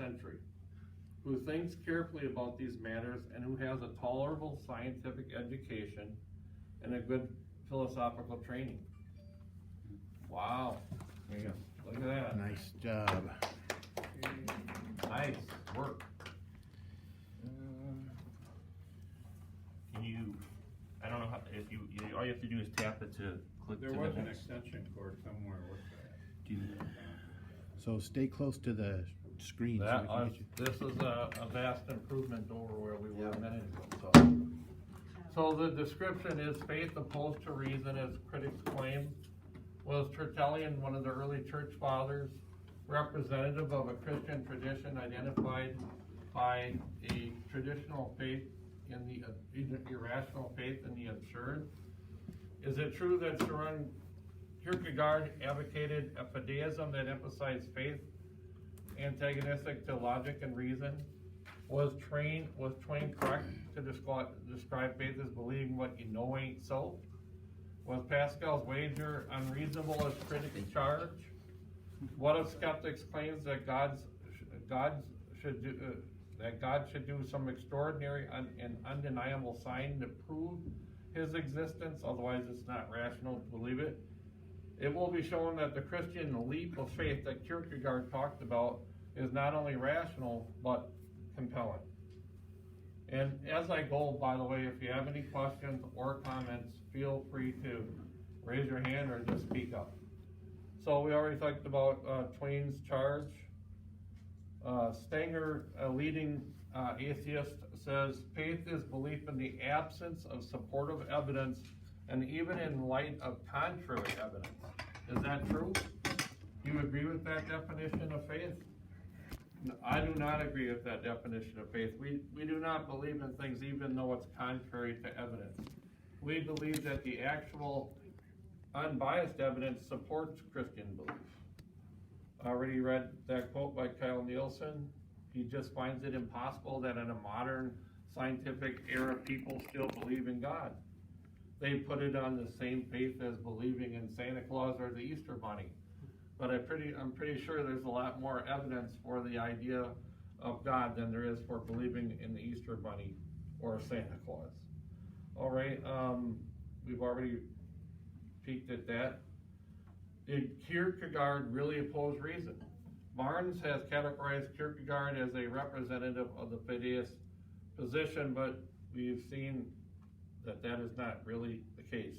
century, who thinks carefully about these matters and who has a tolerable scientific education and a good philosophical training. Wow. There you go. Look at that. Nice job. Nice work. Can you, I don't know how, if you, all you have to do is tap it to click There to was the an next. extension cord somewhere with that. Do you, So stay close to the screen so That, we can get you. this is a vast improvement over where we were a minute ago. So the description is faith opposed to reason, as critics claim. Was Tertullian, one of the early church fathers, representative of a Christian tradition identified by a traditional faith in the irrational faith in the absurd? Is it true that Soren Kierkegaard advocated a Fideism that emphasized faith antagonistic to logic and reason? Was Twain correct to describe faith as believing what you know ain't so? Was Pascal's wager unreasonable as critics charge? What of Skeptics' claims that God should do some extraordinary and undeniable sign to prove his existence, otherwise it's not rational to believe it? It will be shown that the Christian leap of faith that Kierkegaard talked about is not only rational, but compelling. And as I go, by the way, if you have any questions or comments, feel free to raise your hand or just speak up. So we already talked about Twain's charge. Stanger, a leading atheist, says faith is belief in the absence of supportive evidence and even in light of contrary evidence. Is that true? Do you agree with that definition of faith? No, I do not agree with that definition of faith. We do not believe in things even though it's contrary to evidence. We believe that the actual unbiased evidence supports Christian belief. I already read that quote by Kyle Nielsen. He just finds it impossible that in a modern scientific era people still believe in God. They put it on the same faith as believing in Santa Claus or the Easter Bunny. But I'm pretty sure there's a lot more evidence for the idea of God than there is for believing in the Easter Bunny or Santa Claus. All right, we've already peeked at that. Did Kierkegaard really oppose reason? Barnes has categorized Kierkegaard as a representative of the fideist position, but we've seen that that is not really the case.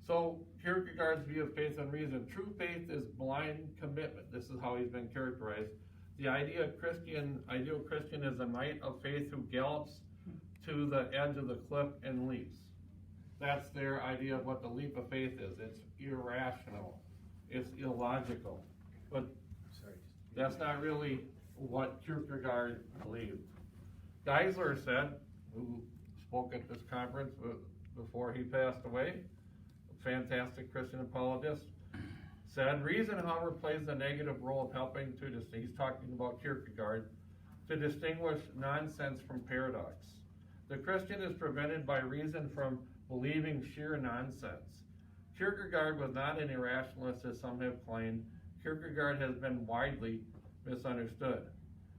So Kierkegaard's view of faith and reason: true faith is blind commitment. This is how he's been characterized. The ideal Christian is a knight of faith who gallops to the edge of the cliff and leaps. That's their idea of what the leap of faith is. It's irrational. It's illogical. But that's not really what Kierkegaard believed. Geisler said, who spoke at this conference before he passed away, a fantastic Christian apologist, said, reason, however, plays the negative role of helping to distinguish, he's talking about Kierkegaard, to distinguish nonsense from paradox. The Christian is prevented by reason from believing sheer nonsense. Kierkegaard was not an irrationalist, as some have claimed. Kierkegaard has been widely misunderstood.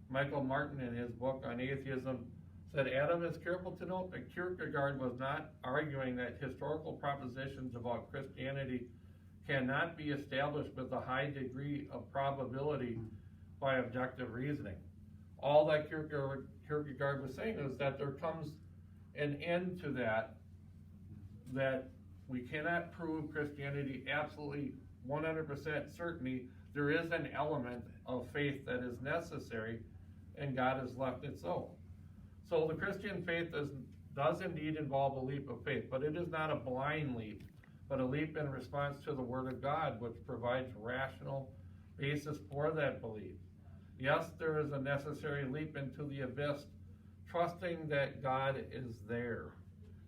Michael Martin, in his book on atheism, said Adam is careful to note that Kierkegaard was not arguing that historical propositions about Christianity cannot be established with a high degree of probability by objective reasoning. All that Kierkegaard was saying is that there comes an end to that we cannot prove Christianity absolutely 100% certainty. There is an element of faith that is necessary, and God has left it so. So the Christian faith does indeed involve a leap of faith, but it is not a blind leap, but a leap in response to the Word of God, which provides rational basis for that belief. Yes, there is a necessary leap into the abyss, trusting that God is there.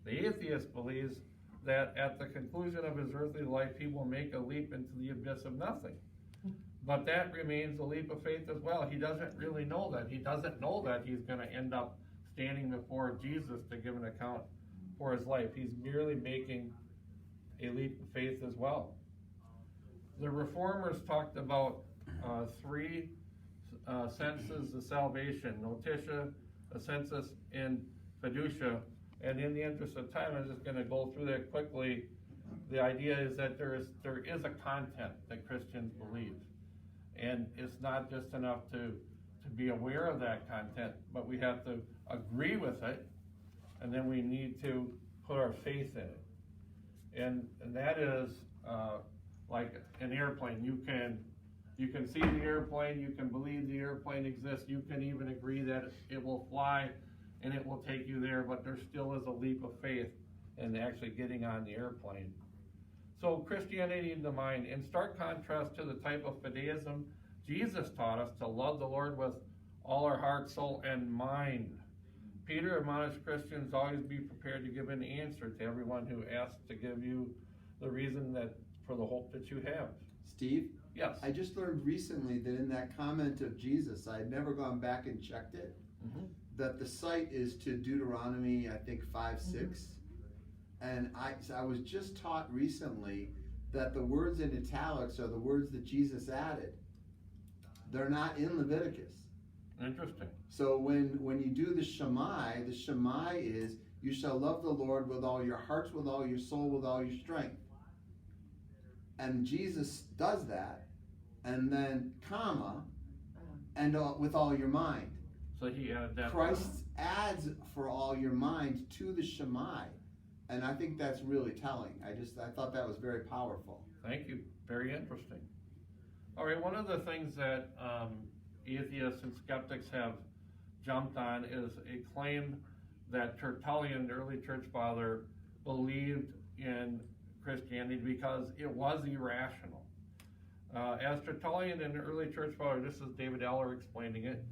The atheist believes that at the conclusion of his earthly life, he will make a leap into the abyss of nothing. But that remains a leap of faith as well. He doesn't really know that. He doesn't know that he's going to end up standing before Jesus to give an account for his life. He's merely making a leap of faith as well. The Reformers talked about three senses of salvation, notitia, a sensus in fiducia. And in the interest of time, I'm just going to go through that quickly. The idea is that there is a content that Christians believe, and it's not just enough to be aware of that content, but we have to agree with it, and then we need to put our faith in it. And that is like an airplane. You can see the airplane, you can believe the airplane exists, you can even agree that it will fly and it will take you there, but there still is a leap of faith in actually getting on the airplane. So Christianity in the mind, in stark contrast to the type of Fideism Jesus taught us to love the Lord with all our heart, soul, and mind. Peter admonished Christians always be prepared to give an answer to everyone who asks to give you the reason that for the hope that you have. Steve? Yes. I just learned recently that in that comment of Jesus, I had never gone back and checked it, that the site is to Deuteronomy, I think 5:6. And I was just taught recently that the words in italics are the words that Jesus added. They're not in Leviticus. Interesting. So when you do the Shema is, you shall love the Lord with all your hearts, with all your soul, with all your strength. And Jesus does that, and then comma, and with all your mind. So he added that. Christ adds for all your mind to the Shema, and I think that's really telling. I thought that was very powerful. Thank you. Very interesting. All right, one of the things that atheists and skeptics have jumped on is a claim that Tertullian, the early church father, believed in Christianity because it was irrational. As Tertullian and the early church father, this is David Eller explaining it,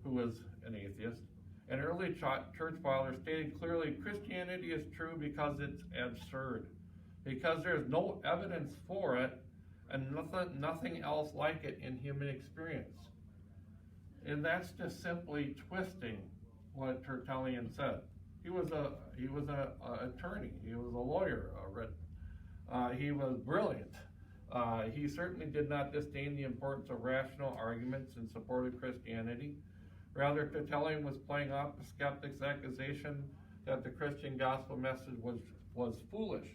who was an atheist, an early church father stated clearly Christianity is true because it's absurd, because there's no evidence for it and nothing else like it in human experience. And that's just simply twisting what Tertullian said. He was a attorney. He was a lawyer. He was brilliant. He certainly did not disdain the importance of rational arguments in support of Christianity. Rather, Tertullian was playing off the skeptic's accusation that the Christian gospel message was foolish,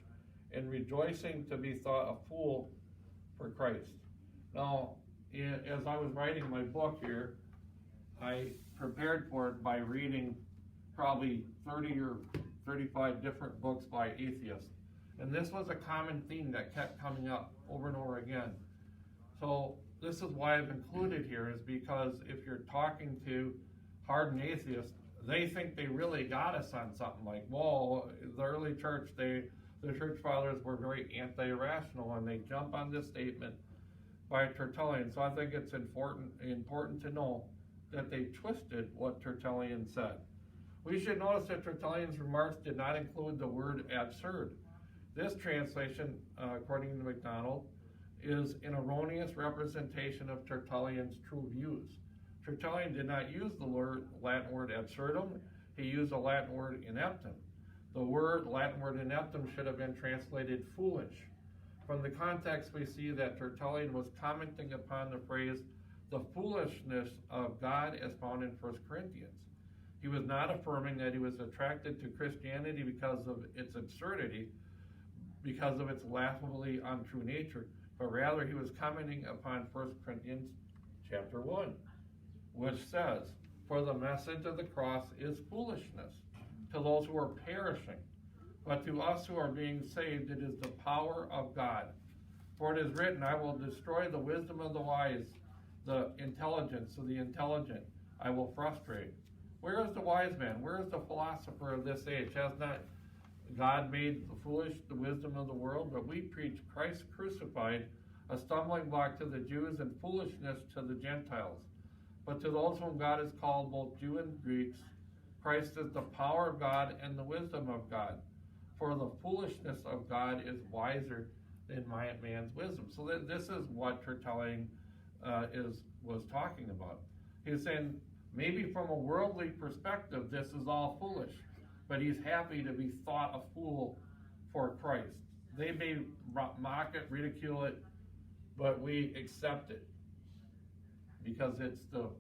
and rejoicing to be thought a fool for Christ. Now, as I was writing my book here, I prepared for it by reading probably 30 or 35 different books by atheists. And this was a common theme that kept coming up over and over again. So this is why I've included here, is because if you're talking to hardened atheists, they think they really got us on something like, whoa, the early church, the church fathers were very anti-rational, and they jump on this statement by Tertullian. So I think it's important to know that they twisted what Tertullian said. We should notice that Tertullian's remarks did not include the word absurd. This translation, according to MacDonald, is an erroneous representation of Tertullian's true views. Tertullian did not use the Latin word absurdum, he used the Latin word ineptum. The Latin word ineptum should have been translated foolish. From the context, we see that Tertullian was commenting upon the phrase, the foolishness of God as found in 1 Corinthians. He was not affirming that he was attracted to Christianity because of its absurdity, because of its laughably untrue nature, but rather he was commenting upon 1 Corinthians chapter 1, which says, for the message of the cross is foolishness to those who are perishing, but to us who are being saved it is the power of God. For it is written, I will destroy the wisdom of the wise, the intelligence of the intelligent I will frustrate. Where is the wise man? Where is the philosopher of this age? Has not God made the foolish the wisdom of the world? But we preach Christ crucified, a stumbling block to the Jews and foolishness to the Gentiles. But to those whom God has called, both Jew and Greeks, Christ is the power of God and the wisdom of God. For the foolishness of God is wiser than man's wisdom. So this is what Tertullian was talking about. He's saying maybe from a worldly perspective this is all foolish, but he's happy to be thought a fool for Christ. They may mock it, ridicule it, but we accept it because it's the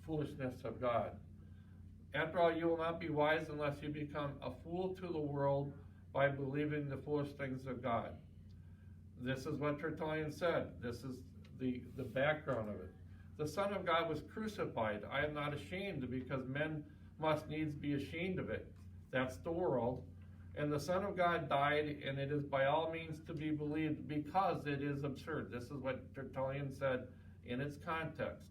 foolishness of God. After all, you will not be wise unless you become a fool to the world by believing the foolish things of God. This is what Tertullian said. This is the background of it. The Son of God was crucified. I am not ashamed, because men must needs be ashamed of it. That's the world. And the Son of God died, and it is by all means to be believed, because it is absurd. This is what Tertullian said in its context.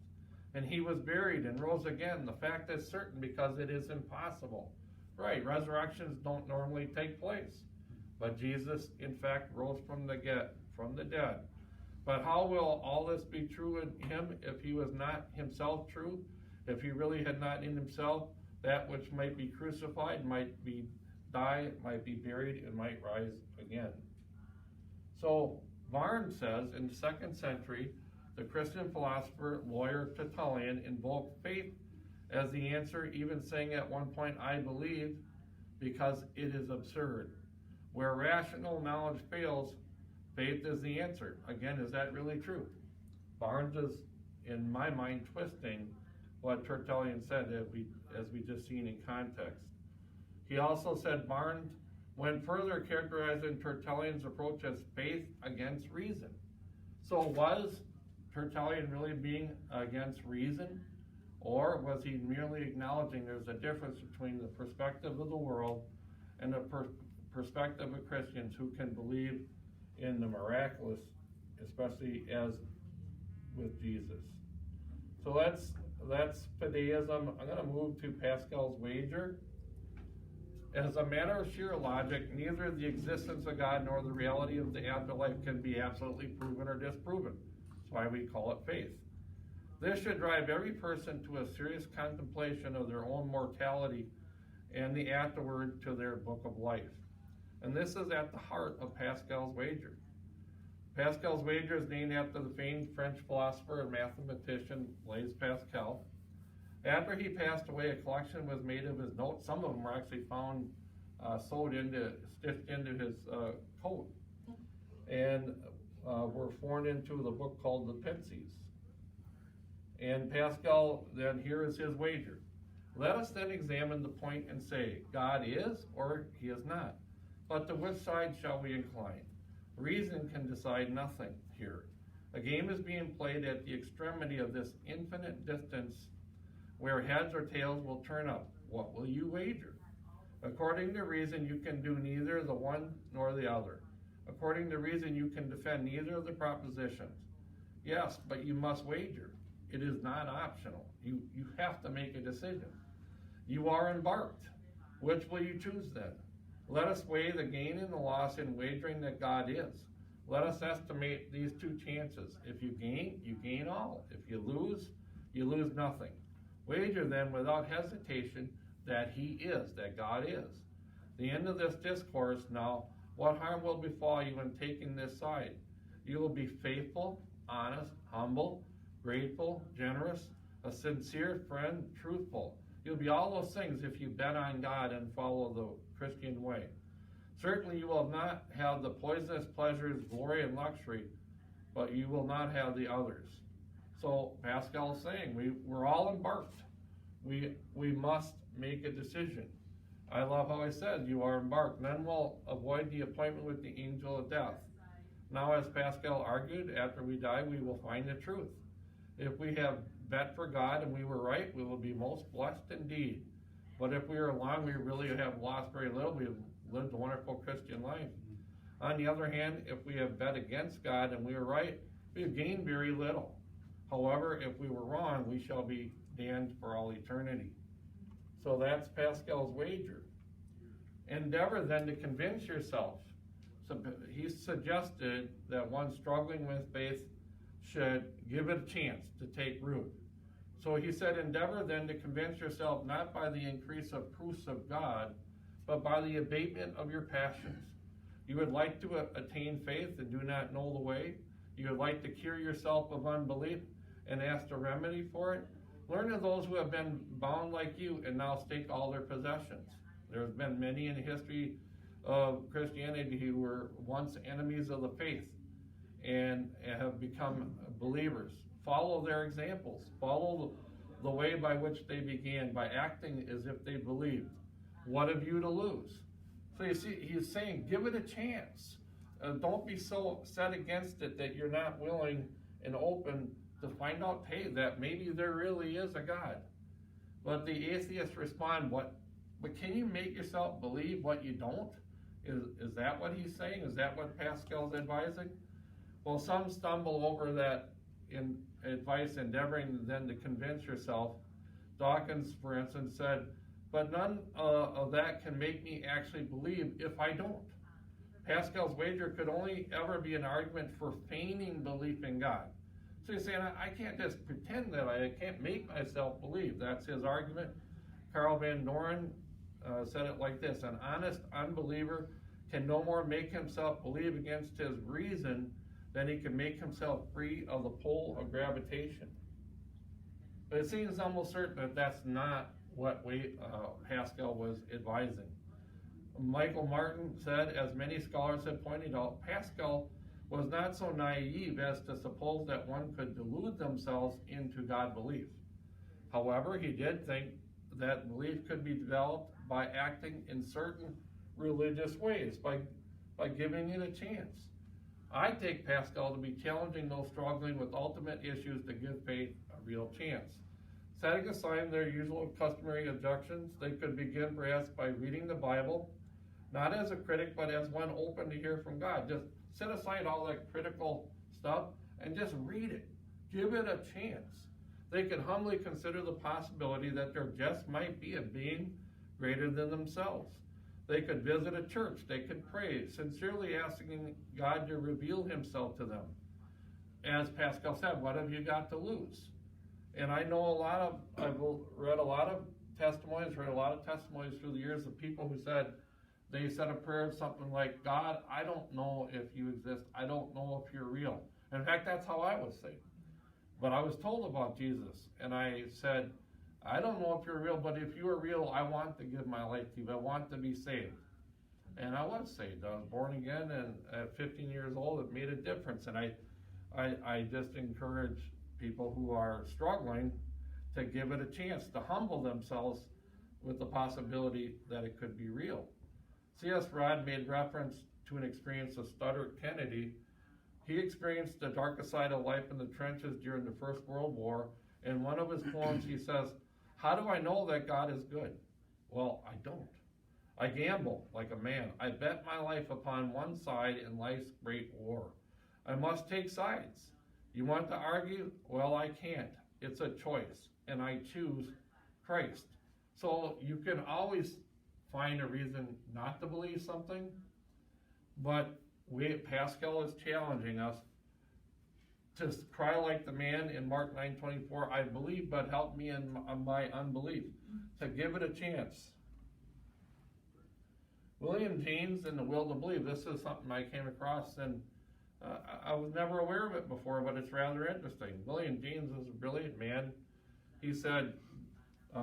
And he was buried and rose again. The fact is certain, because it is impossible. Right, resurrections don't normally take place. But Jesus, in fact, rose from the dead. But how will all this be true in him if he was not himself true? If he really had not in himself that which might be crucified, might be die, might be buried, and might rise again. So Barnes says in the 2nd century, the Christian philosopher, lawyer Tertullian invoked faith as the answer, even saying at one point, I believe, because it is absurd. Where rational knowledge fails, faith is the answer. Again, is that really true? Barnes is, in my mind, twisting what Tertullian said, as we just seen in context. He also said Barnes went further, characterizing Tertullian's approach as faith against reason. So was Tertullian really being against reason? Or was he merely acknowledging there's a difference between the perspective of the world and the perspective of Christians who can believe in the miraculous, especially as with Jesus? So that's Fideism. I'm going to move to Pascal's wager. As a matter of sheer logic, neither the existence of God nor the reality of the afterlife can be absolutely proven or disproven. That's why we call it faith. This should drive every person to a serious contemplation of their own mortality and the afterward to their book of life. And this is at the heart of Pascal's wager. Pascal's wager is named after the famed French philosopher and mathematician Blaise Pascal. After he passed away, a collection was made of his notes. Some of them were actually found stitched into his coat, and were formed into the book called the Pensies. And Pascal, then here is his wager. Let us then examine the point and say, God is or he is not. But to which side shall we incline? Reason can decide nothing here. A game is being played at the extremity of this infinite distance, where heads or tails will turn up. What will you wager? According to reason, you can do neither the one nor the other. According to reason, you can defend neither of the propositions. Yes, but you must wager. It is not optional. You have to make a decision. You are embarked. Which will you choose then? Let us weigh the gain and the loss in wagering that God is. Let us estimate these two chances. If you gain all. If you lose nothing. Wager then without hesitation that he is, that God is. The end of this discourse now, what harm will befall you in taking this side? You will be faithful, honest, humble, grateful, generous, a sincere friend, truthful. You'll be all those things if you bet on God and follow the Christian way. Certainly you will not have the poisonous pleasures, glory, and luxury, but you will not have the others. So Pascal is saying we're all embarked. We must make a decision. I love how he said, you are embarked. None will avoid the appointment with the angel of death. Now, as Pascal argued, after we die, we will find the truth. If we have bet for God and we were right, we will be most blessed indeed. But if we are wrong, we really have lost very little. We have lived a wonderful Christian life. On the other hand, if we have bet against God and we are right, we have gained very little. However, if we were wrong, we shall be damned for all eternity. So that's Pascal's wager. Endeavor then to convince yourself. So he suggested that one struggling with faith should give it a chance to take root. So he said, endeavor then to convince yourself not by the increase of proofs of God, but by the abatement of your passions. You would like to attain faith and do not know the way. You would like to cure yourself of unbelief and ask a remedy for it. Learn of those who have been bound like you and now stake all their possessions. There have been many in the history of Christianity who were once enemies of the faith and have become believers. Follow their examples. Follow the way by which they began, by acting as if they believed. What have you to lose? So you see, he's saying, give it a chance. Don't be so set against it that you're not willing and open to find out, hey, that maybe there really is a God. But the atheists respond, but can you make yourself believe what you don't? Is that what he's saying? Is that what Pascal's advising? Well, some stumble over that in advice, endeavoring then to convince yourself. Dawkins, for instance, said, but none of that can make me actually believe if I don't. Pascal's wager could only ever be an argument for feigning belief in God. So he's saying, I can't just pretend that I can't make myself believe. That's his argument. Karl Van Doren said it like this: an honest unbeliever can no more make himself believe against his reason than he can make himself free of the pull of gravitation. But it seems almost certain that that's not what Pascal was advising. Michael Martin said, as many scholars have pointed out, Pascal was not so naive as to suppose that one could delude themselves into God belief. However, he did think that belief could be developed by acting in certain religious ways, by giving it a chance. I take Pascal to be challenging those struggling with ultimate issues to give faith a real chance. Setting aside their usual customary objections, they could begin perhaps by reading the Bible, not as a critic, but as one open to hear from God. Just set aside all that critical stuff and just read it. Give it a chance. They could humbly consider the possibility that there just might be a being greater than themselves. They could visit a church. They could pray, sincerely asking God to reveal himself to them. As Pascal said, what have you got to lose? And I know I've read a lot of testimonies through the years of people who said, they said a prayer of something like, God, I don't know if you exist. I don't know if you're real. In fact, that's how I was saved. But I was told about Jesus, and I said, I don't know if you're real, but if you are real, I want to give my life to you. I want to be saved. And I was saved. I was born again, and at 15 years old, it made a difference. And I just encourage people who are struggling to give it a chance, to humble themselves with the possibility that it could be real. C.S. Rod made reference to an experience of Studdert Kennedy. He experienced the darkest side of life in the trenches during the First World War. In one of his poems, he says, how do I know that God is good? Well, I don't. I gamble like a man. I bet my life upon one side in life's great war. I must take sides. You want to argue? Well, I can't. It's a choice, and I choose Christ. So you can always find a reason not to believe something, but Pascal is challenging us to cry like the man in Mark 9:24, I believe, but help me in my unbelief, to give it a chance. William James in The Will to Believe, this is something I came across, and I was never aware of it before, but it's rather interesting. William James is a brilliant man. He said,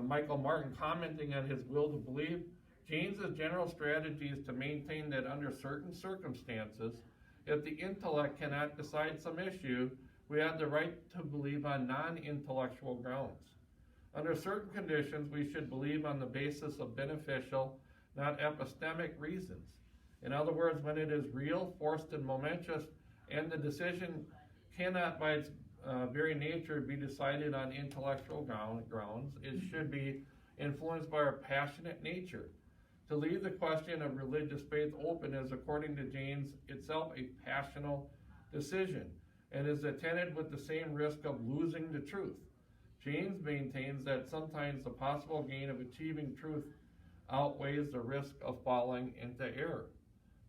Michael Martin commenting on his Will to Believe, James's general strategy is to maintain that under certain circumstances, if the intellect cannot decide some issue, we have the right to believe on non-intellectual grounds. Under certain conditions, we should believe on the basis of beneficial, not epistemic reasons. In other words, when it is real, forced, and momentous, and the decision cannot by its very nature be decided on intellectual grounds, it should be influenced by our passionate nature. To leave the question of religious faith open is, according to James, itself a passional decision, and is attended with the same risk of losing the truth. James maintains that sometimes the possible gain of achieving truth outweighs the risk of falling into error.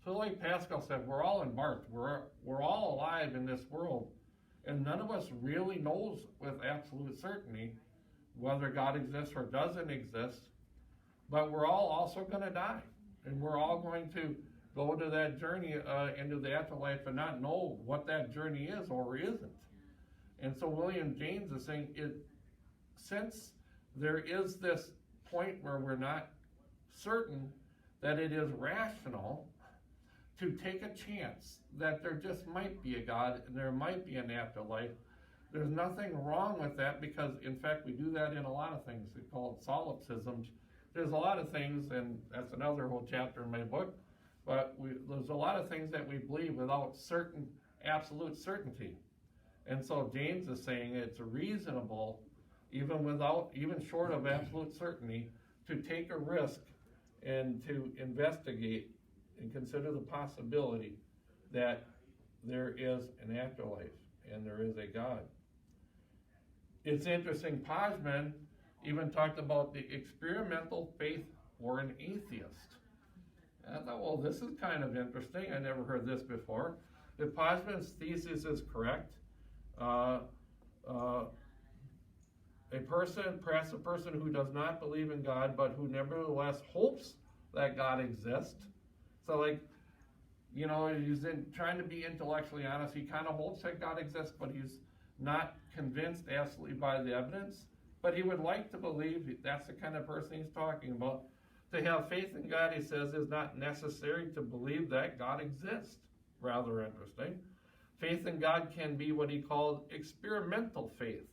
So like Pascal said, we're all embarked. We're all alive in this world, and none of us really knows with absolute certainty whether God exists or doesn't exist. But we're all also going to die, and we're all going to go to that journey into the afterlife and not know what that journey is or isn't. And so William James is saying, since there is this point where we're not certain that it is rational to take a chance that there just might be a God and there might be an afterlife, there's nothing wrong with that, because in fact we do that in a lot of things. We call it solipsism. There's a lot of things, and that's another whole chapter in my book, but there's a lot of things that we believe without absolute certainty. And so James is saying it's reasonable, even short of absolute certainty, to take a risk and to investigate and consider the possibility that there is an afterlife and there is a God. It's interesting, Pasman even talked about the experimental faith for an atheist. And I thought, well, this is kind of interesting. I never heard this before. If Pasman's thesis is correct, perhaps a person who does not believe in God, but who nevertheless hopes that God exists. So like, he's trying to be intellectually honest. He kind of hopes that God exists, but he's not convinced absolutely by the evidence. But he would like to believe. That's the kind of person he's talking about. To have faith in God, he says, is not necessary to believe that God exists. Rather interesting. Faith in God can be what he called experimental faith.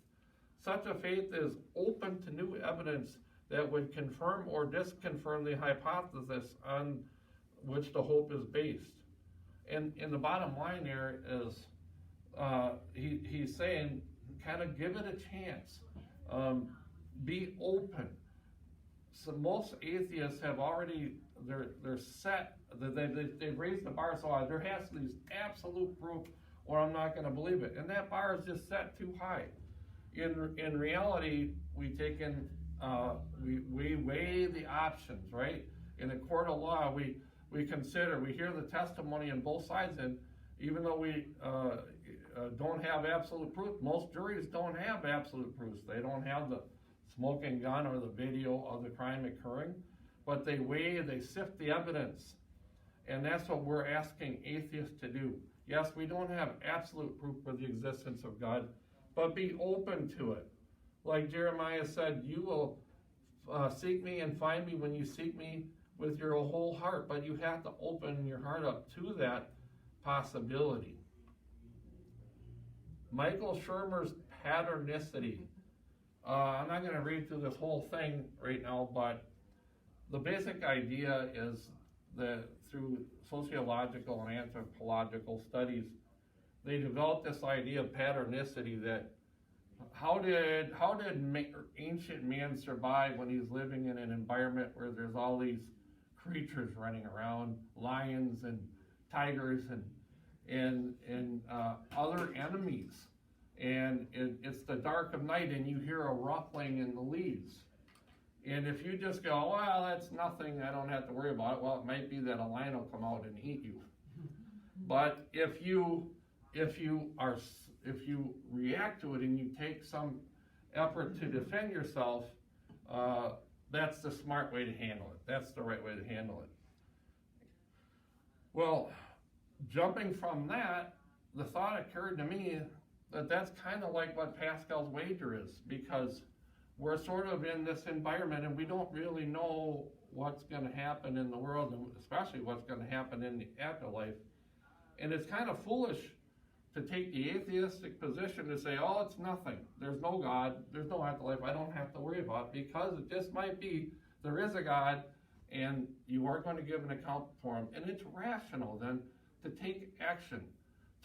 Such a faith is open to new evidence that would confirm or disconfirm the hypothesis on which the hope is based. And the bottom line there is, he's saying, kind of give it a chance. Be open. So most atheists have already, they're set, they've raised the bar so high. There has to be absolute proof or I'm not going to believe it. And that bar is just set too high. In reality, we weigh the options, right? In a court of law, we hear the testimony on both sides, and even though we don't have absolute proof, most juries don't have absolute proof. They don't have the smoking gun or the video of the crime occurring, but they sift the evidence. And that's what we're asking atheists to do. Yes, we don't have absolute proof for the existence of God, but be open to it. Like Jeremiah said, you will seek me and find me when you seek me with your whole heart, but you have to open your heart up to that possibility. Michael Shermer's patternicity. I'm not going to read through this whole thing right now, but the basic idea is that through sociological and anthropological studies, they developed this idea of patternicity, that how did ancient man survive when he's living in an environment where there's all these creatures running around, lions and tigers and other enemies, and it's the dark of night and you hear a ruffling in the leaves. And if you just go, well, that's nothing, I don't have to worry about it, well, it might be that a lion will come out and eat you. But if you react to it and you take some effort to defend yourself, that's the smart way to handle it. That's the right way to handle it. Well, jumping from that, the thought occurred to me that that's kind of like what Pascal's wager is, because we're sort of in this environment and we don't really know what's going to happen in the world, and especially what's going to happen in the afterlife. And it's kind of foolish to take the atheistic position to say, oh, it's nothing. There's no God. There's no afterlife. I don't have to worry about it, because it just might be there is a God and you are going to give an account for him. And it's rational then to take action,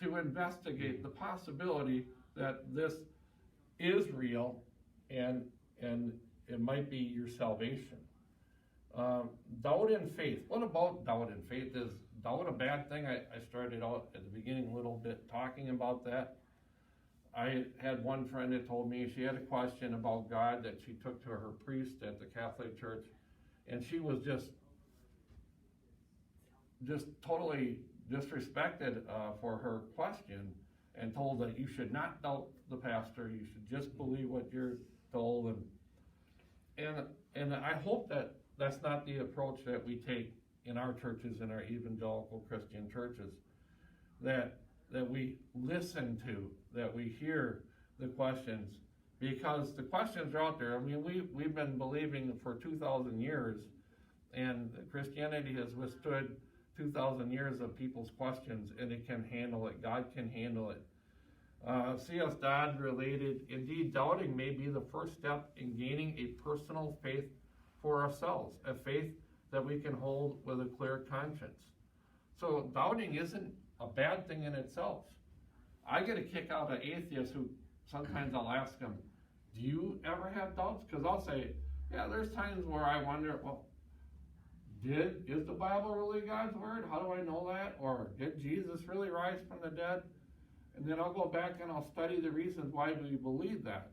to investigate the possibility that this is real and it might be your salvation. Doubt and faith. What about doubt and faith? Is doubt a bad thing? I started out at the beginning a little bit talking about that. I had one friend that told me she had a question about God that she took to her priest at the Catholic Church, and she was just totally disrespected for her question, and told that you should not doubt the pastor, you should just believe what you're told. And I hope that that's not the approach that we take in our churches, in our evangelical Christian churches, that we listen to, that we hear the questions, because the questions are out there. I mean, we've been believing for 2,000 years, and Christianity has withstood 2,000 years of people's questions, and it can handle it. God can handle it. C.S. Dodd related, indeed, doubting may be the first step in gaining a personal faith for ourselves, a faith that we can hold with a clear conscience. So doubting isn't a bad thing in itself. I get a kick out of atheists who sometimes I'll ask them, do you ever have doubts? Because I'll say, yeah, there's times where I wonder, well, is the Bible really God's word? How do I know that? Or did Jesus really rise from the dead? And then I'll go back and I'll study the reasons why we believe that.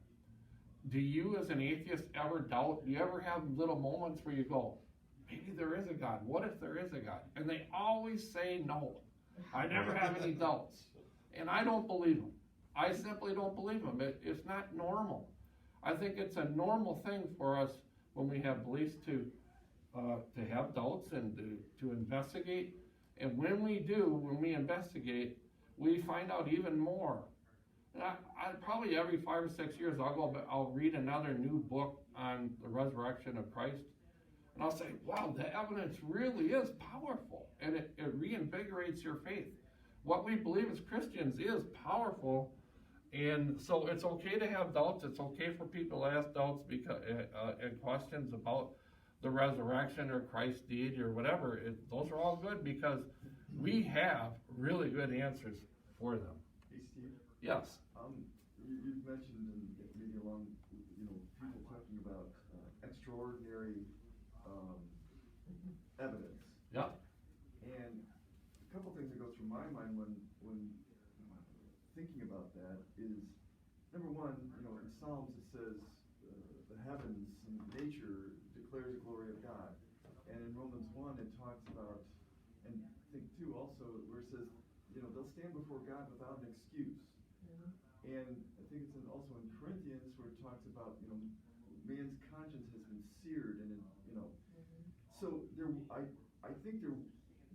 Do you as an atheist ever doubt? Do you ever have little moments where you go, maybe there is a God? What if there is a God? And they always say no. I never have any doubts. And I don't believe them. I simply don't believe them. It's not normal. I think it's a normal thing for us when we have beliefs to have doubts and to investigate. And when we investigate, we find out even more. And I probably every 5 or 6 years I'll read another new book on the resurrection of Christ, and I'll say, wow, the evidence really is powerful, and it reinvigorates your faith. What we believe as Christians is powerful, and so it's okay to have doubts. It's okay for people to ask doubts because and questions about the resurrection or Christ's deed or whatever. Those are all good because we have really good answers for them. Hey, Steve. Yes. You've mentioned, and maybe along, people talking about extraordinary evidence. Yeah. And a couple things that go through my mind when thinking about that is, number one, in Psalms it says the heavens and nature declares the glory of God. And in Romans 1 it talks about, and I think 2 also, where it says, they'll stand before God without an excuse. And I think it's also in Corinthians where it talks about, man's conscience has been seared, and so I think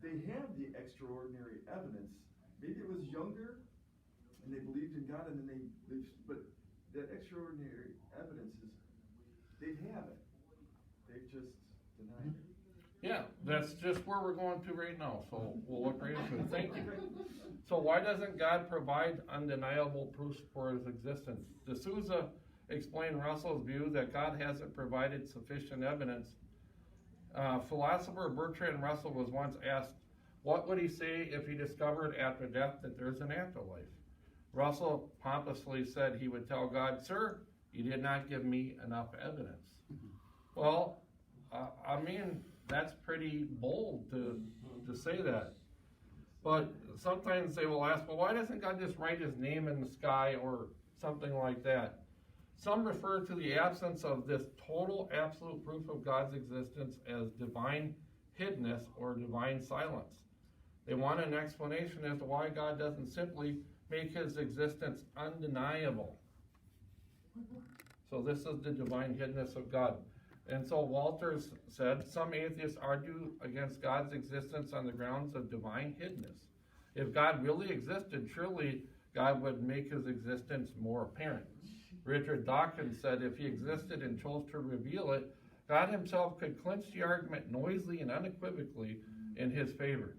they have the extraordinary evidence. Maybe it was younger, and they believed in God, and then but that extraordinary evidence they have it. They've just denied it. Yeah, that's just where we're going to right now, so we'll look right into it. Thank you. So why doesn't God provide undeniable proofs for his existence? D'Souza explained Russell's view that God hasn't provided sufficient evidence. Philosopher Bertrand Russell was once asked, what would he say if he discovered after death that there's an afterlife? Russell pompously said he would tell God, sir, you did not give me enough evidence. Well, that's pretty bold to say that. But sometimes they will ask, well, why doesn't God just write his name in the sky or something like that? Some refer to the absence of this total absolute proof of God's existence as divine hiddenness or divine silence. They want an explanation as to why God doesn't simply make his existence undeniable. So this is the divine hiddenness of God. And so Walters said, some atheists argue against God's existence on the grounds of divine hiddenness. If God really existed, surely God would make his existence more apparent. Richard Dawkins said if he existed and chose to reveal it, God himself could clinch the argument noisily and unequivocally in his favor.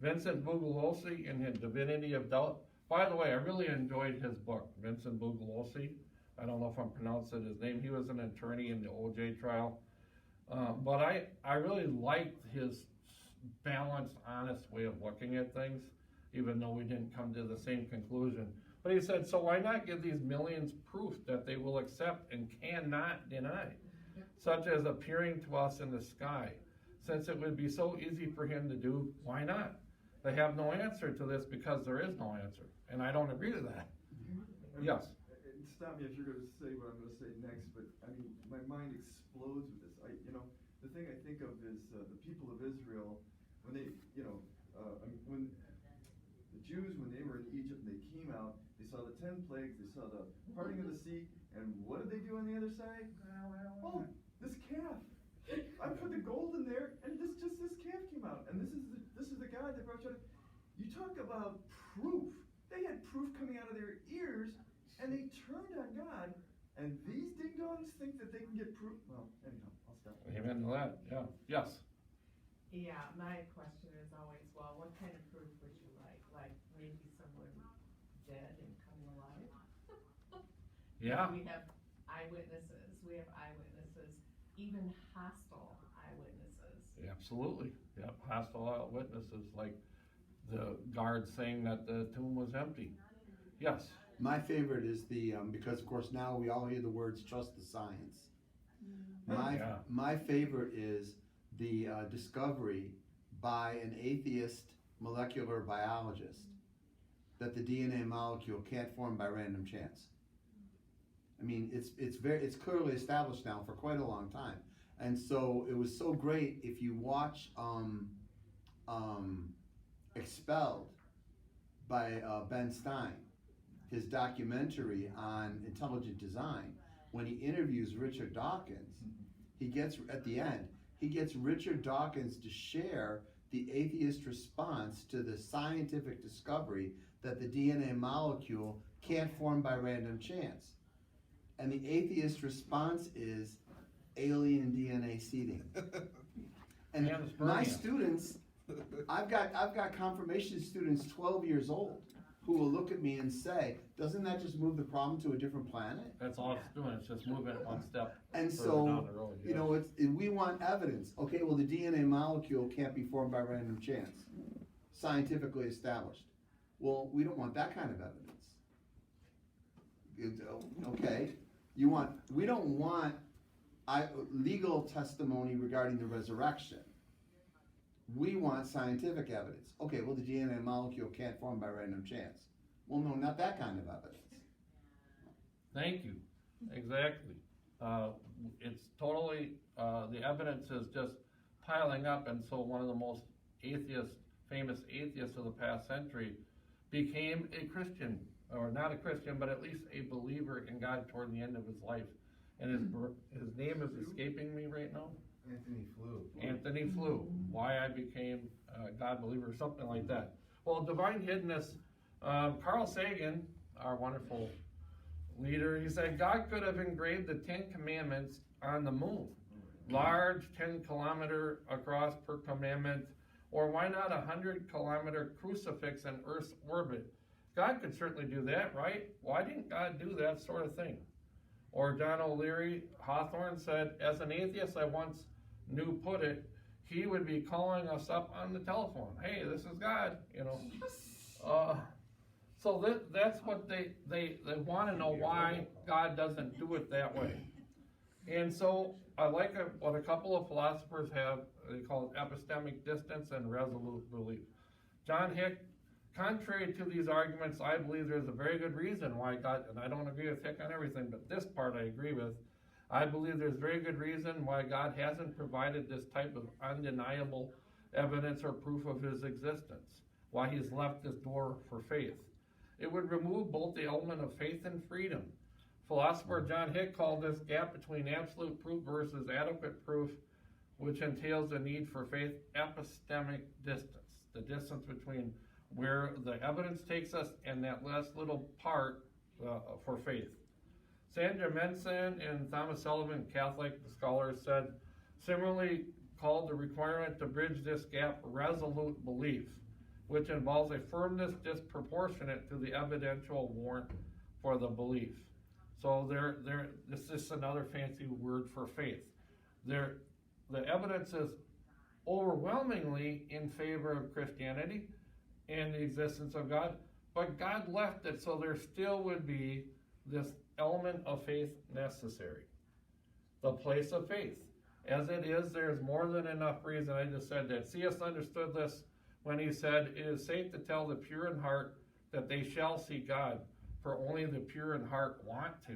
Vincent Bugliosi in his Divinity of Doubt. By the way, I really enjoyed his book, Vincent Bugliosi. I don't know if I'm pronouncing his name. He was an attorney in the OJ trial. But I really liked his balanced, honest way of looking at things, even though we didn't come to the same conclusion. But he said, so why not give these millions proof that they will accept and cannot deny, such as appearing to us in the sky? Since it would be so easy for him to do, why not? They have no answer to this because there is no answer. And I don't agree with that. Yes? Stop me if you're going to say what I'm going to say next, but my mind explodes with this. The thing I think of is the people of Israel, when they, when the Jews, when they were in Egypt and they came out, they saw the 10 plagues, they saw the parting of the sea, and what did they do on the other side? Oh, this calf. I put the gold in there, and this calf came out, and this is the God that brought you out. You talk about proof. They had proof coming out of their ears, and they turned on God, and these ding-dongs think that they can get proof. Well, anyhow, I'll stop. Amen to that, yeah. Yes? Yeah, my question is always, well, what kind of proof would you like? Like maybe someone dead and coming alive? Yeah. We have eyewitnesses, even hostile eyewitnesses. Absolutely, yep, hostile witnesses, like the guard saying that the tomb was empty. Yes, My favorite is the, because of course now we all hear the words trust the science. Yeah. My favorite is the discovery by an atheist molecular biologist that the DNA molecule can't form by random chance. I mean, it's clearly established now for quite a long time. And so it was so great if you watch Expelled by Ben Stein, his documentary on intelligent design. When he interviews Richard Dawkins, at the end, he gets Richard Dawkins to share the atheist response to the scientific discovery that the DNA molecule can't form by random chance. And the atheist response is alien DNA seeding. And my students, I've got confirmation students 12 years old who will look at me and say, doesn't that just move the problem to a different planet? that's all it's doing, it's just moving it one step And further down so, the road. you know, we want evidence. Okay, well, the DNA molecule can't be formed by random chance, scientifically established. Well, we don't want that kind of evidence. Okay, we don't want legal testimony regarding the resurrection. We want scientific evidence. Okay, well, the DNA molecule can't form by random chance. Well, no, not that kind of evidence. Thank you, exactly. It's totally, the evidence is just piling up, and so one of the most famous atheists of the past century became a Christian, or not a Christian, but at least a believer in God toward the end of his life. And his name is escaping me right now. Anthony Flew. Why I became a God believer, or something like that. Well, divine hiddenness, Carl Sagan, our wonderful leader, he said God could have engraved the 10 Commandments on the moon. Large, 10-kilometer across per commandment, or why not a 100-kilometer crucifix in Earth's orbit? God could certainly do that, right? Why didn't God do that sort of thing? Or John O'Leary Hawthorne said, as an atheist I once knew put it, he would be calling us up on the telephone. Hey, this is God, you know. So that's what they want to know, why God doesn't do it that way. And so I like what a couple of philosophers have, they call it epistemic distance and resolute belief. John Hick, contrary to these arguments, I believe there's a very good reason why God, and I don't agree with Hick on everything, but this part I agree with. I believe there's very good reason why God hasn't provided this type of undeniable evidence or proof of his existence, why he's left this door for faith. It would remove both the element of faith and freedom. Philosopher John Hick called this gap between absolute proof versus adequate proof, which entails the need for faith, epistemic distance, the distance between where the evidence takes us and that last little part for faith. Sandra Menson and Thomas Sullivan, Catholic scholars, said, similarly called the requirement to bridge this gap resolute belief, which involves a firmness disproportionate to the evidential warrant for the belief. So this is another fancy word for faith. The evidence is overwhelmingly in favor of Christianity and the existence of God, but God left it so there still would be this element of faith necessary. The place of faith. As it is, there's more than enough reason. I just said that. C.S. understood this when he said, it is safe to tell the pure in heart that they shall see God, for only the pure in heart want to.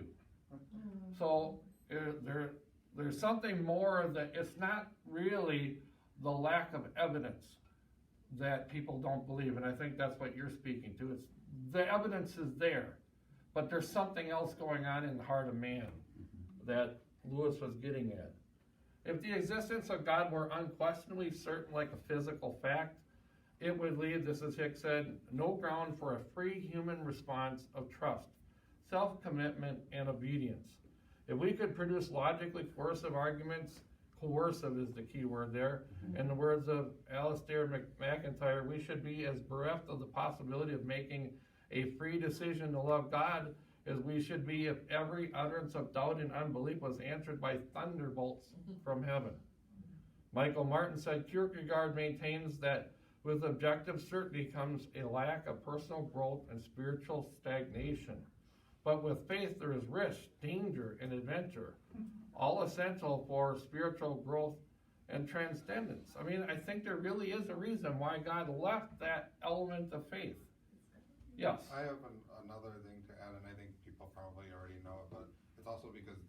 So there's something more that it's not really the lack of evidence that people don't believe, and I think that's what you're speaking to. It's the evidence is there, but there's something else going on in the heart of man that Lewis was getting at. If the existence of God were unquestionably certain like a physical fact, it would leave, this is Hick said, no ground for a free human response of trust, self-commitment, and obedience. If we could produce logically coercive arguments, coercive is the key word there, in the words of Alistair McIntyre, we should be as bereft of the possibility of making a free decision to love God as we should be if every utterance of doubt and unbelief was answered by thunderbolts from heaven. Michael Martin said Kierkegaard maintains that with objective certainty comes a lack of personal growth and spiritual stagnation. But with faith there is risk, danger, and adventure, all essential for spiritual growth and transcendence. I mean, I think there really is a reason why God left that element of faith. Yes? I have another thing to add, and I think people probably already know it, but it's also because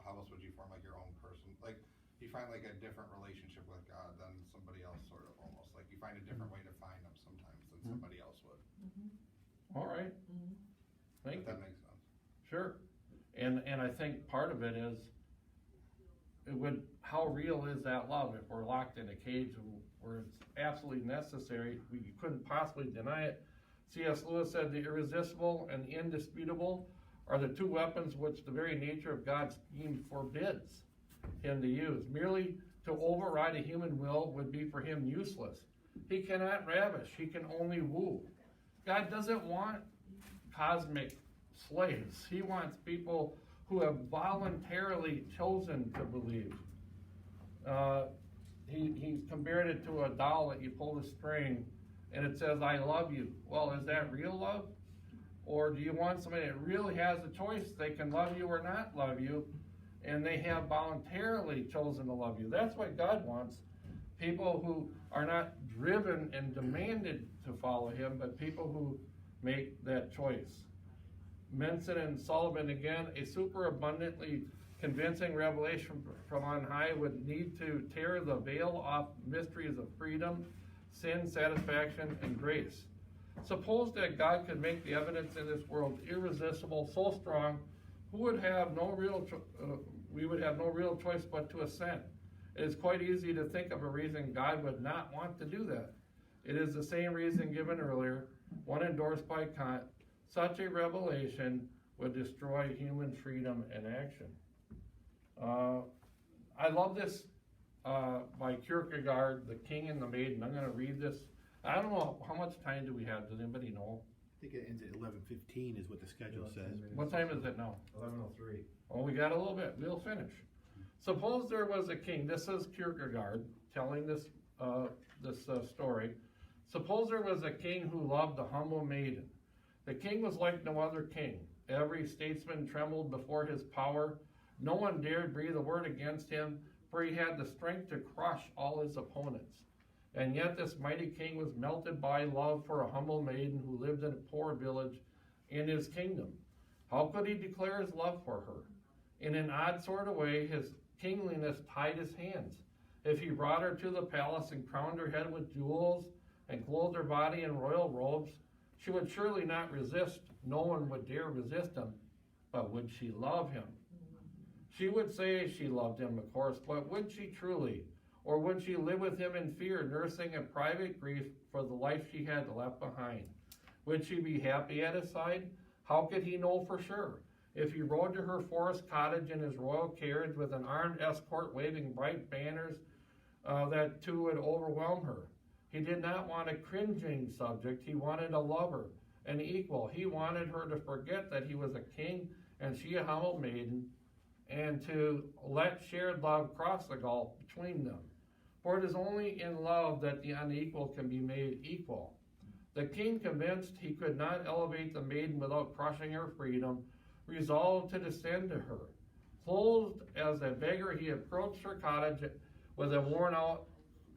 how else would you form like your own person? Like, you find like a different relationship with God than somebody else, sort of, almost. Like, you find a different way to find Him sometimes than somebody else would. All right. Thank you. If that makes sense. Sure. And I think part of it is, how real is that love? If we're locked in a cage where it's absolutely necessary, we couldn't possibly deny it. C.S. Lewis said the irresistible and the indisputable are the two weapons which the very nature of God's scheme forbids him to use. Merely to override a human will would be for him useless. He cannot ravish, he can only woo. God doesn't want cosmic slaves. He wants people who have voluntarily chosen to believe. He compared it to a doll that you pull the string and it says, I love you. Well, is that real love? Or do you want somebody that really has a choice? They can love you or not love you, and they have voluntarily chosen to love you. That's what God wants. People who are not driven and demanded to follow Him, but people who make that choice. Menson and Sullivan again, a superabundantly convincing revelation from on high would need to tear the veil off mysteries of freedom, sin, satisfaction, and grace. Suppose that God could make the evidence in this world irresistible, so strong, we would have no real choice but to assent. It is quite easy to think of a reason God would not want to do that. It is the same reason given earlier, one endorsed by Kant. Such a revelation would destroy human freedom and action. I love this by Kierkegaard, The King and the Maiden. I'm going to read this. I don't know, how much time do we have? Does anybody know? I think it ends at 11:15 is what the schedule says. What time is it now? 11:03. Oh, we got a little bit. We'll finish. Suppose there was a king. This is Kierkegaard telling this story. Suppose there was a king who loved a humble maiden. The king was like no other king. Every statesman trembled before his power. No one dared breathe a word against him, for he had the strength to crush all his opponents. And yet this mighty king was melted by love for a humble maiden who lived in a poor village in his kingdom. How could he declare his love for her? In an odd sort of way, his kingliness tied his hands. If he brought her to the palace and crowned her head with jewels and clothed her body in royal robes, she would surely not resist. No one would dare resist him. But would she love him? She would say she loved him, of course, but would she truly? Or would she live with him in fear, nursing a private grief for the life she had left behind? Would she be happy at his side? How could he know for sure? If he rode to her forest cottage in his royal carriage with an armed escort waving bright banners, that too would overwhelm her. He did not want a cringing subject. He wanted a lover, an equal. He wanted her to forget that he was a king and she a humble maiden, and to let shared love cross the gulf between them. For it is only in love that the unequal can be made equal. The king, convinced he could not elevate the maiden without crushing her freedom, resolved to descend to her. Clothed as a beggar, he approached her cottage with a worn-out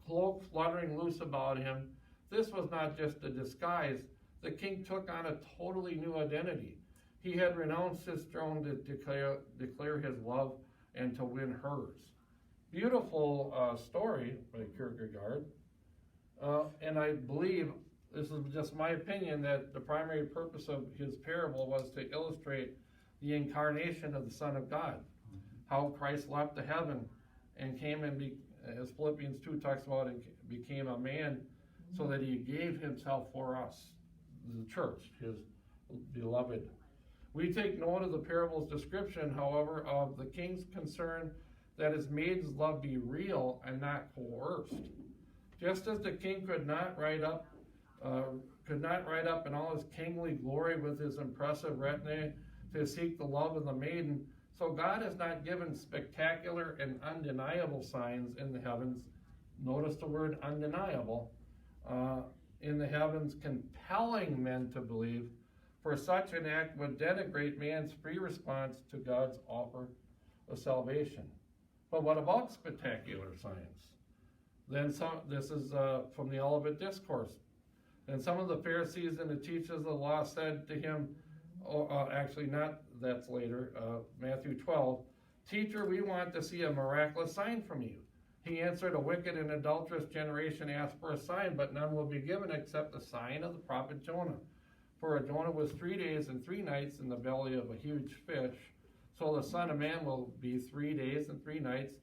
cloak fluttering loose about him. This was not just a disguise. The king took on a totally new identity. He had renounced his throne to declare his love and to win hers. Beautiful story by Kierkegaard. And I believe, this is just my opinion, that the primary purpose of his parable was to illustrate the incarnation of the Son of God. How Christ left the heaven and came and, as Philippians 2 talks about, and became a man so that he gave himself for us, the church, his beloved. We take note of the parable's description, however, of the king's concern that his maiden's love be real and not coerced. Just as the king could not ride up in all his kingly glory with his impressive retinue to seek the love of the maiden. So God has not given spectacular and undeniable signs in the heavens. Notice the word undeniable. In the heavens, compelling men to believe, for such an act would denigrate man's free response to God's offer of salvation. But what about spectacular signs? Then this is from the Olivet Discourse. And some of the Pharisees and the teachers of the law said to him, actually not, that's later, Matthew 12, "Teacher, we want to see a miraculous sign from you." He answered, "A wicked and adulterous generation asks for a sign, but none will be given except the sign of the prophet Jonah. For Jonah was 3 days and 3 nights in the belly of a huge fish. So the Son of Man will be 3 days and 3 nights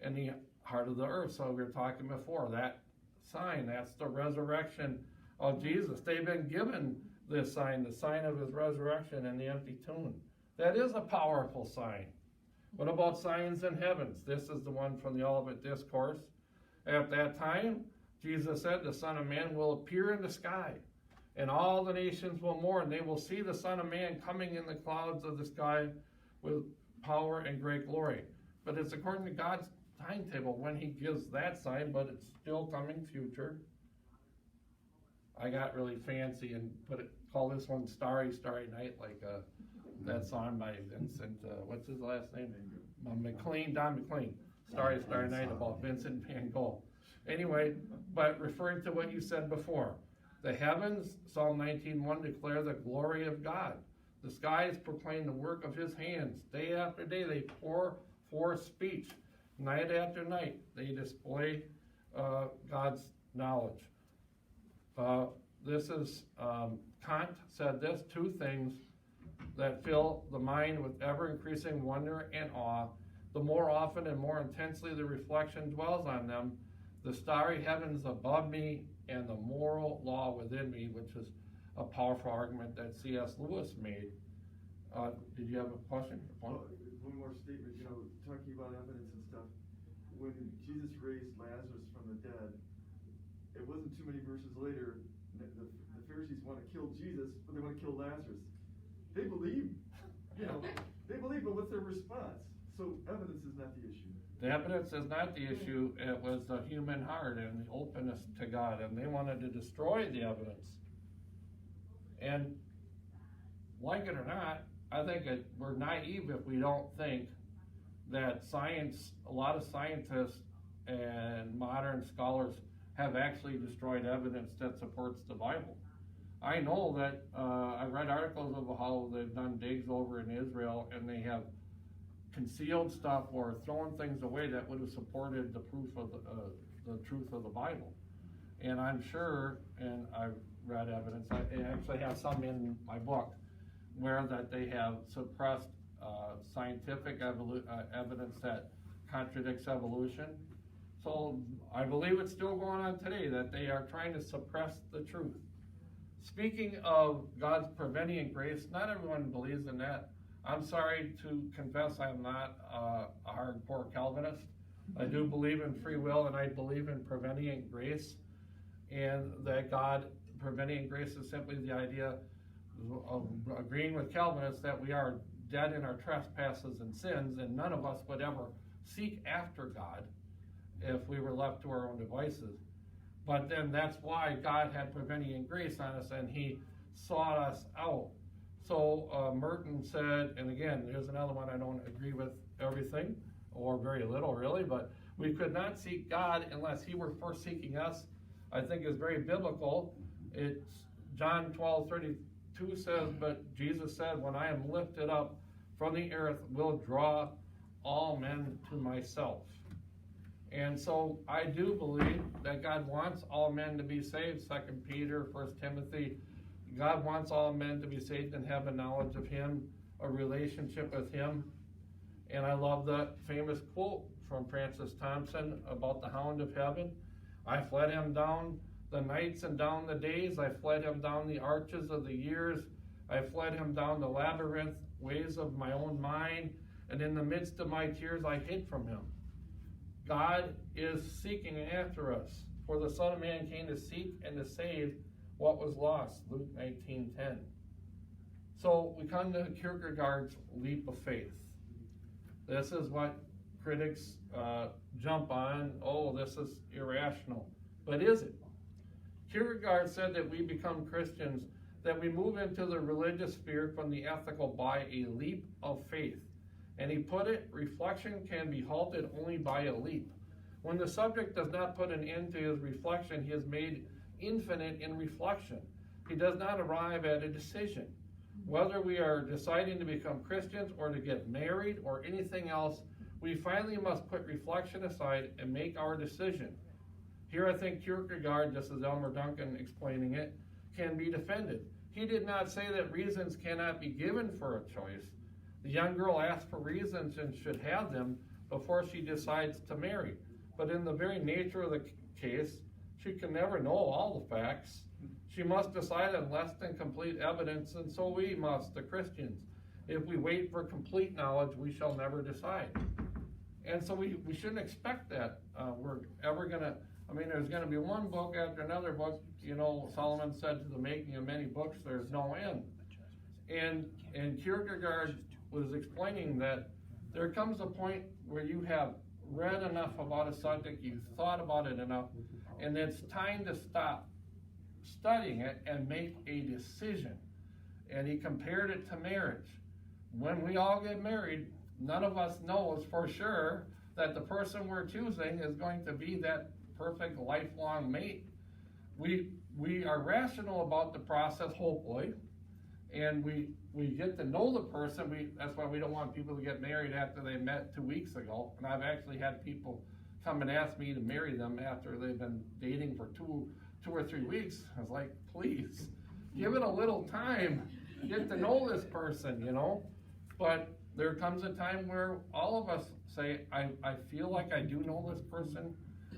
in the heart of the earth." So we were talking before, that sign, that's the resurrection of Jesus. They've been given this sign, the sign of his resurrection in the empty tomb. That is a powerful sign. What about signs in heavens? This is the one from the Olivet Discourse. At that time, Jesus said, "The Son of Man will appear in the sky, and all the nations will mourn. They will see the Son of Man coming in the clouds of the sky with power and great glory." But it's according to God's timetable when he gives that sign, but it's still coming future. I got really fancy and call this one Starry, Starry Night, like that song by Vincent, what's his last name? McLean, Don McLean. Starry, Starry Night about Vincent Van Gogh. Anyway, but referring to what you said before, the heavens, Psalm 19:1, declare the glory of God. The skies proclaim the work of his hands. Day after day they pour forth speech. Night after night they display God's knowledge. Kant said this, 2 things that fill the mind with ever-increasing wonder and awe. The more often and more intensely the reflection dwells on them, the starry heavens above me and the moral law within me, which is a powerful argument that C.S. Lewis made. Did you have a question? One more statement, talking about evidence and stuff. When Jesus raised Lazarus from the dead, it wasn't too many verses later, the Pharisees want to kill Jesus, but they want to kill Lazarus. They believe, but what's their response? So evidence is not the issue. The evidence is not the issue. It was the human heart and the openness to God, and they wanted to destroy the evidence. And like it or not, I think we're naive if we don't think that science, a lot of scientists and modern scholars have actually destroyed evidence that supports the Bible. I know that I read articles of how they've done digs over in Israel, and they have concealed stuff or thrown things away that would have supported the proof of the truth of the Bible. And I'm sure, and I've read evidence, I actually have some in my book, where that they have suppressed scientific evidence that contradicts evolution. So I believe it's still going on today, that they are trying to suppress the truth. Speaking of God's preventing grace, not everyone believes in that. I'm sorry to confess I'm not a hardcore Calvinist. I do believe in free will, and I believe in preventing grace, and that God preventing grace is simply the idea of agreeing with Calvinists that we are dead in our trespasses and sins, and none of us would ever seek after God if we were left to our own devices. But then that's why God had preventing grace on us, and he sought us out. So Merton said, and again, here's another one I don't agree with everything, or very little really, but we could not seek God unless he were first seeking us. I think is very biblical. It's John 12:32 says, but Jesus said, when I am lifted up from the earth, will draw all men to myself. And so I do believe that God wants all men to be saved. 2 Peter, 1 Timothy, God wants all men to be saved and have a knowledge of him, a relationship with him. And I love the famous quote from Francis Thompson about the hound of heaven. I fled him down the nights and down the days. I fled him down the arches of the years. I fled him down the labyrinth ways of my own mind. And in the midst of my tears, I hid from him. God is seeking after us. For the Son of Man came to seek and to save what was lost. Luke 19:10. So we come to Kierkegaard's leap of faith. This is what critics jump on. Oh, this is irrational. But is it? Kierkegaard said that we become Christians, that we move into the religious sphere from the ethical by a leap of faith. And he put it, reflection can be halted only by a leap. When the subject does not put an end to his reflection, he is made infinite in reflection. He does not arrive at a decision. Whether we are deciding to become Christians or to get married or anything else, we finally must put reflection aside and make our decision. Here I think Kierkegaard, just as Elmer Duncan explaining it, can be defended. He did not say that reasons cannot be given for a choice. The young girl asks for reasons and should have them before she decides to marry. But in the very nature of the case, she can never know all the facts. She must decide on less than complete evidence, and so we must, the Christians. If we wait for complete knowledge, we shall never decide. And so we shouldn't expect that we're ever going to, there's going to be one book after another book. You know, Solomon said, to the making of many books, there's no end. And Kierkegaard was explaining that there comes a point where you have read enough about a subject, you've thought about it enough, and it's time to stop studying it and make a decision. And he compared it to marriage. When we all get married, none of us knows for sure that the person we're choosing is going to be that perfect lifelong mate. We are rational about the process, hopefully, and we get to know the person. That's why we don't want people to get married after they met 2 weeks ago. And I've actually had people come and ask me to marry them after they've been dating for two or 3 weeks. I was like, please, give it a little time. Get to know this person, you know. But there comes a time where all of us say, I feel like I do know this person,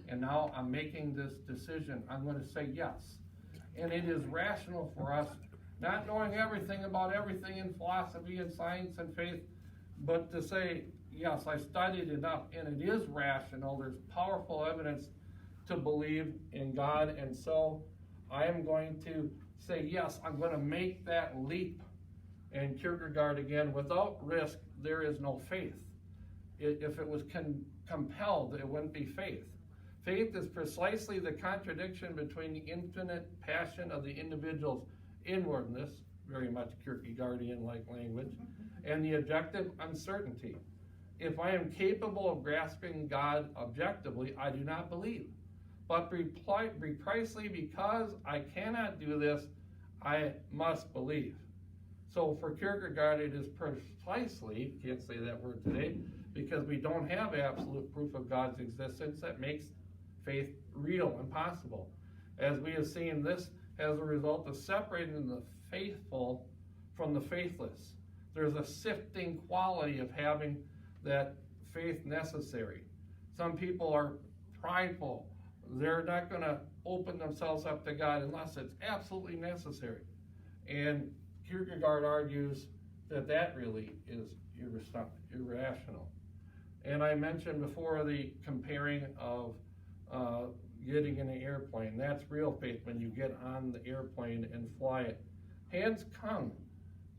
and now I'm making this decision. I'm going to say yes. And it is rational for us, not knowing everything about everything in philosophy and science and faith, but to say, yes, I studied enough, and it is rational. There's powerful evidence to believe in God, and so I am going to say, yes, I'm going to make that leap. And Kierkegaard again, without risk, there is no faith. If it was compelled, it wouldn't be faith. Faith is precisely the contradiction between the infinite passion of the individual's inwardness, very much Kierkegaardian-like language, and the objective uncertainty. If I am capable of grasping God objectively, I do not believe. But precisely because I cannot do this, I must believe. So for Kierkegaard, it is precisely, can't say that word today, because we don't have absolute proof of God's existence that makes faith real and possible. As we have seen, this as a result of separating the faithful from the faithless. There's a sifting quality of having that faith necessary. Some people are prideful. They're not going to open themselves up to God unless it's absolutely necessary. And Kierkegaard argues that that really is irrational. And I mentioned before the comparing of getting in an airplane. That's real faith, when you get on the airplane and fly it. Hans Kung,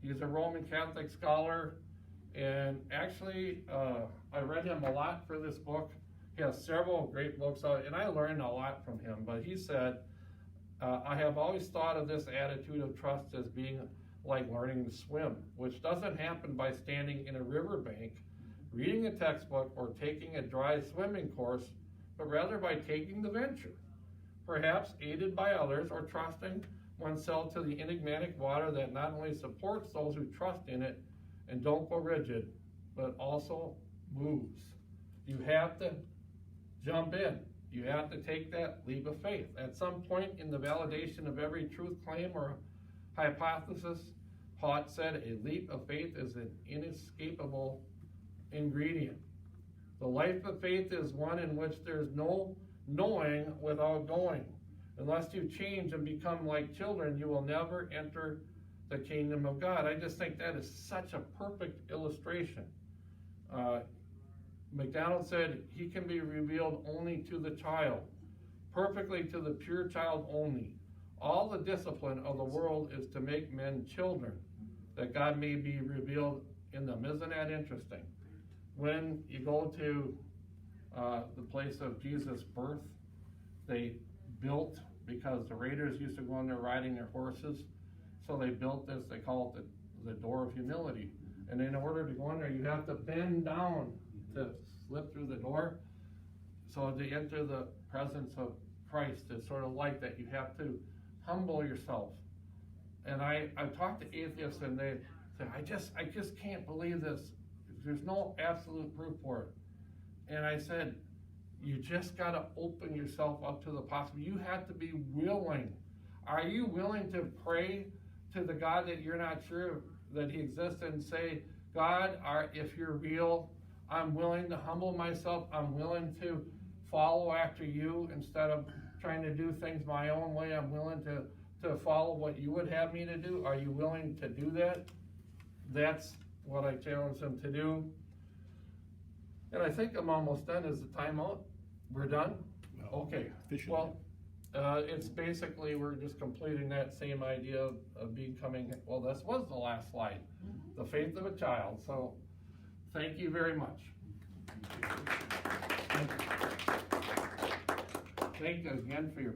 he's a Roman Catholic scholar, and actually I read him a lot for this book. He has several great books out, and I learned a lot from him. But he said, I have always thought of this attitude of trust as being like learning to swim, which doesn't happen by standing in a riverbank, reading a textbook, or taking a dry swimming course, but rather by taking the venture, perhaps aided by others, or trusting oneself to the enigmatic water that not only supports those who trust in it and don't go rigid, but also moves. You have to jump in. You have to take that leap of faith. At some point in the validation of every truth claim or hypothesis, Pott said a leap of faith is an inescapable ingredient. The life of faith is one in which there's no knowing without going. Unless you change and become like children, you will never enter the kingdom of God. I just think that is such a perfect illustration. MacDonald said, he can be revealed only to the child, perfectly to the pure child only. All the discipline of the world is to make men children. that God may be revealed in them. Isn't that interesting? When you go to the place of Jesus' birth, they built, because the raiders used to go in there riding their horses, so they built this, they call it the door of humility. And in order to go in there, you have to bend down to slip through the door. So to enter the presence of Christ, it's sort of like that. You have to humble yourself. And I've talked to atheists, and they say, I just can't believe this. There's no absolute proof for it. And I said, you just got to open yourself up to the possible. You have to be willing. Are you willing to pray to the God that you're not sure that he exists and say, God, if you're real, I'm willing to humble myself. I'm willing to follow after you instead of trying to do things my own way. I'm willing to follow what you would have me to do. Are you willing to do that? That's what I challenge them to do. And I think I'm almost done. Is the time out? We're done? Okay. Officially. Well, it's basically, we're just completing that same idea of becoming, well, this was the last slide, the faith of a child. So thank you very much. Thank you again for your